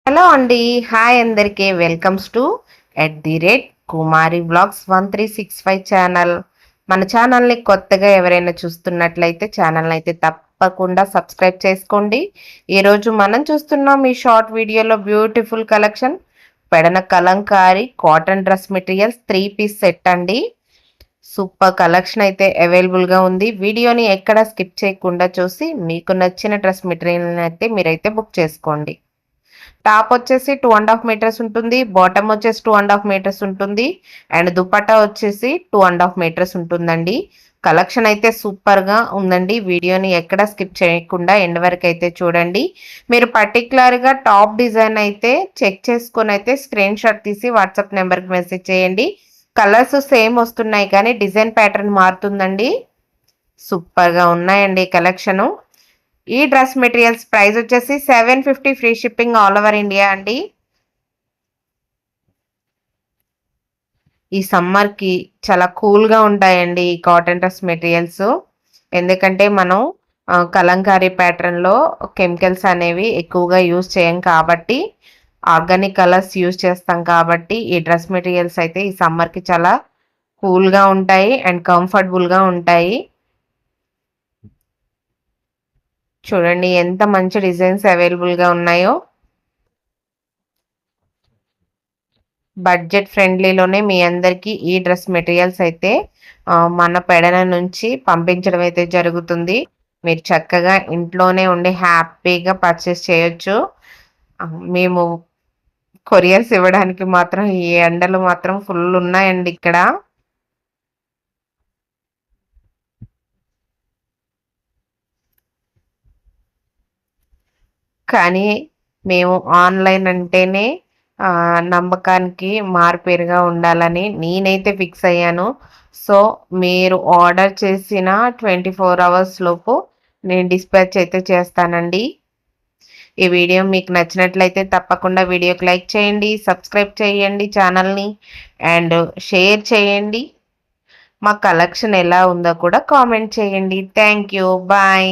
Hello అండి. Hi అందరికీ. Welcomes to Kumari blogs 1365 channel. మన ఛానల్ని కొత్తగా ఎవరైనా చూస్తున్నట్లయితే ఛానల్ని అయితే తప్పకుండా సబ్స్క్రైబ్ చేసుకోండి. ఈరోజు మనం చూస్తున్నాం ఈ షార్ట్ వీడియోలో beautiful collection Pedana kalamkari cotton dress materials 3 piece set అండి. సూపర్ కలెక్షన్ అయితే అవైలబుల్గా ఉంది. వీడియోని ఎక్కడ స్కిప్ చేయకుండా చూసి మీకు నచ్చిన డ్రెస్ మెటీరియల్ అయితే మీరైతే బుక్ చేసుకోండి. టాప్ వచ్చేసి 2.5 మీటర్స్ ఉంటుంది. బాటమ్ వచ్చేసి 2.5 మీటర్స్ ఉంటుంది. అండ్ దుపట్టా వచ్చేసి 2.5 మీటర్స్ ఉంటుందండి. కలెక్షన్ అయితే సూపర్ గా ఉందండి. వీడియోని ఎక్కడ స్కిప్ చేయకుండా ఎండ్ వరకు అయితే చూడండి. మీరు పర్టికులర్ గా టాప్ డిజైన్ అయితే చెక్ చేసుకొని అయితే స్క్రీన్ షాట్ తీసి వాట్సాప్ నెంబర్కి మెసేజ్ చేయండి. కలర్స్ సేమ్ వస్తున్నాయి కానీ డిజైన్ ప్యాటర్న్ మారుతుందండి. సూపర్ గా ఉన్నాయండి కలెక్షను. ఈ డ్రెస్ మెటీరియల్స్ ప్రైస్ వచ్చేసి 750 free shipping all over India అండి. ఈ సమ్మర్కి చాలా కూల్గా ఉంటాయండి ఈ కాటన్ డ్రెస్ మెటీరియల్స్. ఎందుకంటే మనం కలంకారీ ప్యాటర్న్లో కెమికల్స్ అనేవి ఎక్కువగా యూజ్ చేయం కాబట్టి, ఆర్గానిక్ కలర్స్ యూజ్ చేస్తాం కాబట్టి ఈ డ్రెస్ మెటీరియల్స్ అయితే ఈ సమ్మర్కి చాలా కూల్గా ఉంటాయి అండ్ కంఫర్టబుల్గా ఉంటాయి. చూడండి ఎంత మంచి డిజైన్స్ అవైలబుల్గా ఉన్నాయో. బడ్జెట్ ఫ్రెండ్లీలోనే మీ అందరికీ ఈ డ్రెస్ మెటీరియల్స్ అయితే మన పెడన నుంచి పంపించడం అయితే జరుగుతుంది. మీరు చక్కగా ఇంట్లోనే ఉండి హ్యాపీగా పర్చేస్ చేయొచ్చు. మేము కొరియర్స్ ఇవ్వడానికి మాత్రం ఈ ఎండలు మాత్రం ఫుల్ ఉన్నాయండి ఇక్కడ. కానీ మేము ఆన్లైన్ అంటేనే నమ్మకానికి మారుపేరుగా ఉండాలని నేనైతే ఫిక్స్ అయ్యాను. సో మీరు ఆర్డర్ చేసిన 24 అవర్స్ లోపు నేను డిస్పాచ్ అయితే చేస్తానండి. ఈ వీడియో మీకు నచ్చినట్లయితే తప్పకుండా వీడియోకి లైక్ చేయండి, సబ్స్క్రైబ్ చేయండి ఛానల్ని అండ్ షేర్ చేయండి. మా కలెక్షన్ ఎలా ఉందో కూడా కామెంట్ చేయండి. Thank you. బాయ్.